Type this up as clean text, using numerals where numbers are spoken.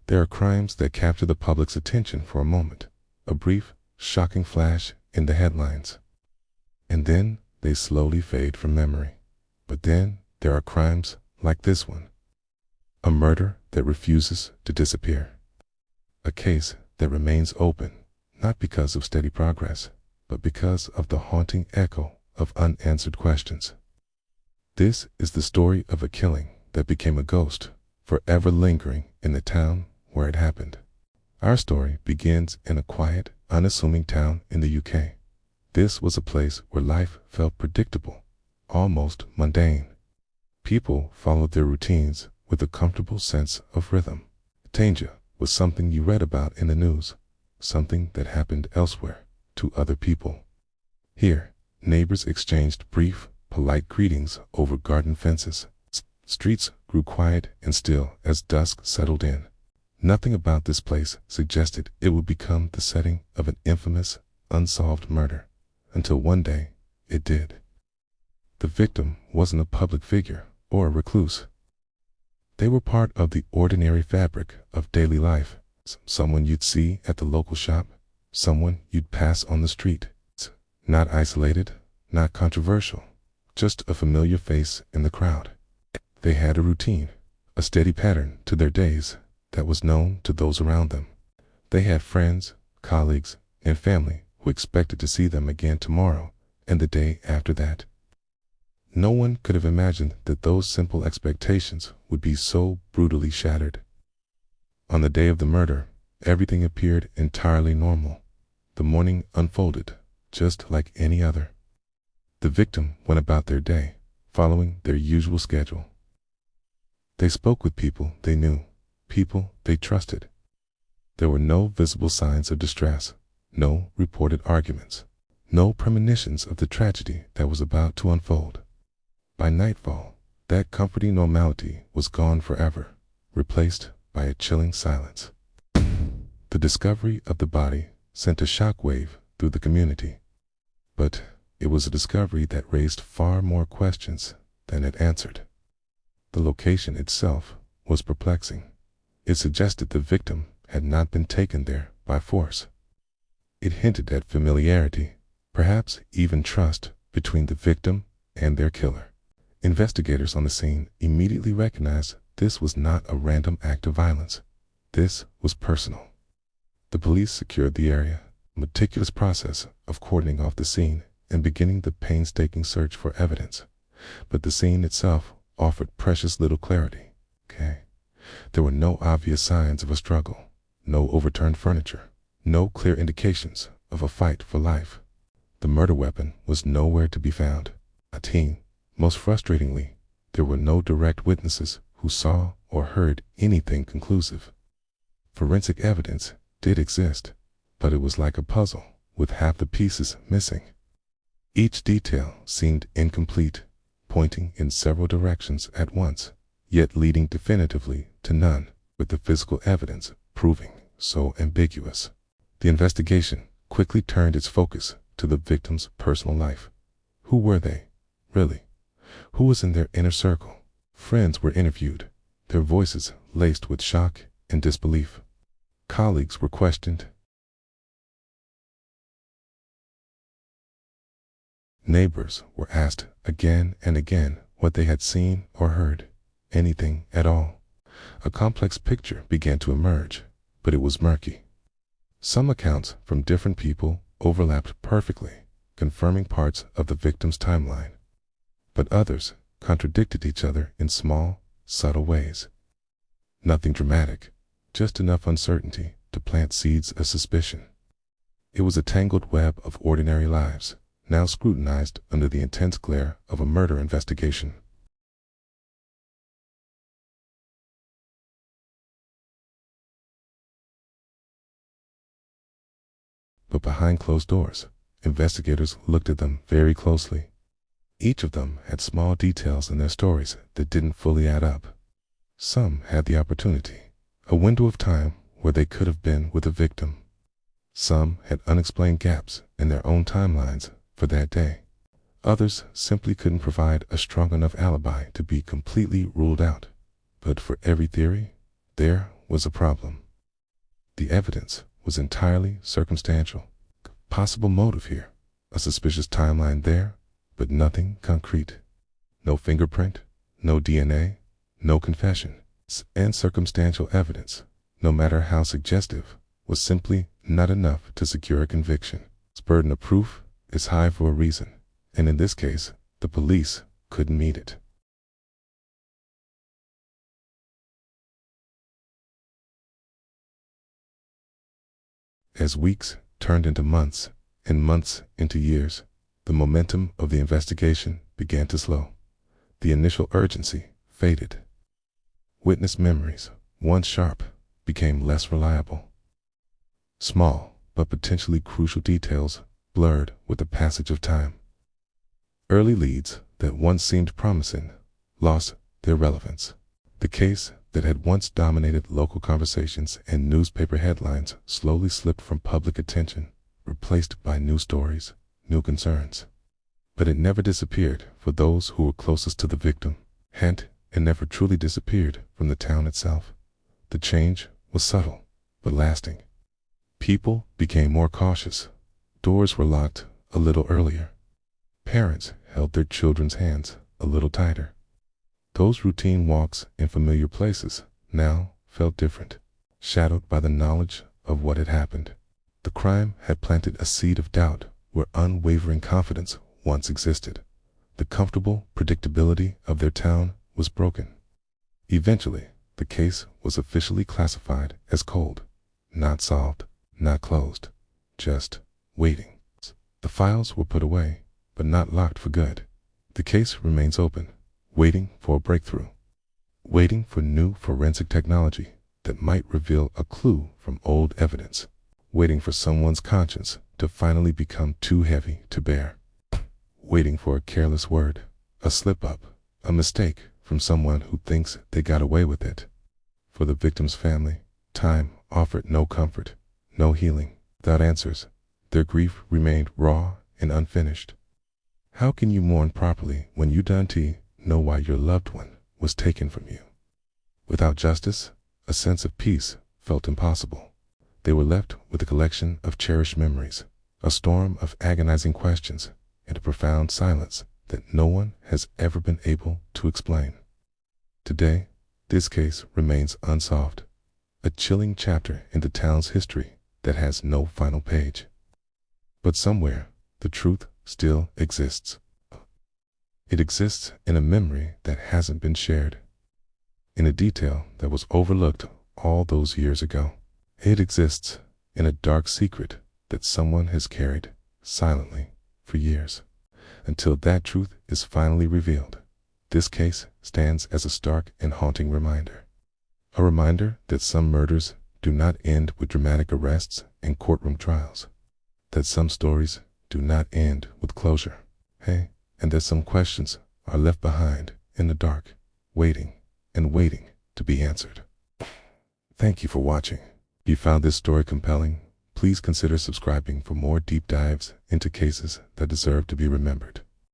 There are crimes that capture the public's attention for a moment, a brief, shocking flash in the headlines. And then they slowly fade from memory. But then there are crimes like this one. A murder that refuses to disappear. A case that remains open, not because of steady progress, but because of the haunting echo of unanswered questions. This is the story of a killing that became a ghost, forever lingering in the town where it happened. Our story begins in a quiet, unassuming town in the UK. This was a place where life felt predictable, almost mundane. People followed their routines with a comfortable sense of rhythm. Danger was something you read about in the news, something that happened elsewhere to other people. Here, neighbors exchanged brief, polite greetings over garden fences. Streets grew quiet and still as dusk settled in. Nothing about this place suggested it would become the setting of an infamous, unsolved murder, until one day it did. The victim wasn't a public figure or a recluse. They were part of the ordinary fabric of daily life, someone you'd see at the local shop, someone you'd pass on the street. Not isolated, not controversial, just a familiar face in the crowd. They had a routine, a steady pattern to their days that was known to those around them. They had friends, colleagues, and family who expected to see them again tomorrow and the day after that. No one could have imagined that those simple expectations would be so brutally shattered. On the day of the murder, everything appeared entirely normal. The morning unfolded just like any other. The victim went about their day, following their usual schedule. They spoke with people they knew, people they trusted. There were no visible signs of distress, no reported arguments, no premonitions of the tragedy that was about to unfold. By nightfall, that comforting normality was gone forever, replaced by a chilling silence. The discovery of the body sent a shockwave through the community. But it was a discovery that raised far more questions than it answered. The location itself was perplexing. It suggested the victim had not been taken there by force. It hinted at familiarity, perhaps even trust, between the victim and their killer. Investigators on the scene immediately recognized this was not a random act of violence. This was personal. The police secured the area, a meticulous process of cordoning off the scene and beginning the painstaking search for evidence. But the scene itself offered precious little clarity. There were no obvious signs of a struggle, no overturned furniture, no clear indications of a fight for life. The murder weapon was nowhere to be found. Most frustratingly, there were no direct witnesses who saw or heard anything conclusive. Forensic evidence did exist, but it was like a puzzle with half the pieces missing. Each detail seemed incomplete, pointing in several directions at once, yet leading definitively to none, with the physical evidence proving so ambiguous. The investigation quickly turned its focus to the victim's personal life. Who were they, really? Who was in their inner circle? Friends were interviewed, their voices laced with shock and disbelief. Colleagues were questioned. Neighbors were asked again and again what they had seen or heard, anything at all. A complex picture began to emerge, but it was murky. Some accounts from different people overlapped perfectly, confirming parts of the victim's timeline. But others contradicted each other in small, subtle ways. Nothing dramatic, just enough uncertainty to plant seeds of suspicion. It was a tangled web of ordinary lives, now scrutinized under the intense glare of a murder investigation. But behind closed doors, investigators looked at them very closely. Each of them had small details in their stories that didn't fully add up. Some had the opportunity, a window of time where they could have been with the victim. Some had unexplained gaps in their own timelines for that day. Others simply couldn't provide a strong enough alibi to be completely ruled out. But for every theory, there was was a problem. The evidence was entirely circumstantial. Possible motive here, a suspicious timeline there, but nothing concrete. No fingerprint, no DNA, no confession, and circumstantial evidence, no matter how suggestive, was simply not enough to secure a conviction. Its burden of proof is high for a reason, and in this case, the police couldn't meet it. As weeks turned into months, and months into years, the momentum of the investigation began to slow. The initial urgency faded. Witness memories, once sharp, became less reliable. Small but potentially crucial details blurred with the passage of time. Early leads that once seemed promising lost their relevance. The case that had once dominated local conversations and newspaper headlines slowly slipped from public attention, replaced by new stories, new concerns. But it never disappeared for those who were closest to the victim. Hence, it never truly disappeared from the town itself. The change was subtle, but lasting. People became more cautious. Doors were locked a little earlier. Parents held their children's hands a little tighter. Those routine walks in familiar places now felt different, shadowed by the knowledge of what had happened. The crime had planted a seed of doubt where unwavering confidence once existed. The comfortable predictability of their town was broken. Eventually, the case was officially classified as cold, not solved, not closed, just waiting. The files were put away, but not locked for good. The case remains open, waiting for a breakthrough, waiting for new forensic technology that might reveal a clue from old evidence, waiting for someone's conscience to finally become too heavy to bear, waiting for a careless word, a slip-up, a mistake from someone who thinks they got away with it. For the victim's family, time offered no comfort, no healing. Without answers, their grief remained raw and unfinished. How can you mourn properly when you don't know why your loved one was taken from you? Without justice, a sense of peace felt impossible. They were left with a collection of cherished memories, a storm of agonizing questions, and a profound silence that no one has ever been able to explain. Today, this case remains unsolved, a chilling chapter in the town's history that has no final page. But somewhere, the truth still exists. It exists in a memory that hasn't been shared, in a detail that was overlooked all those years ago. It exists in a dark secret that someone has carried silently for years. Until that truth is finally revealed, this case stands as a stark and haunting reminder. A reminder that some murders do not end with dramatic arrests and courtroom trials, that some stories do not end with closure, and that some questions are left behind in the dark, waiting and waiting to be answered. Thank you for watching. If you found this story compelling, please consider subscribing for more deep dives into cases that deserve to be remembered.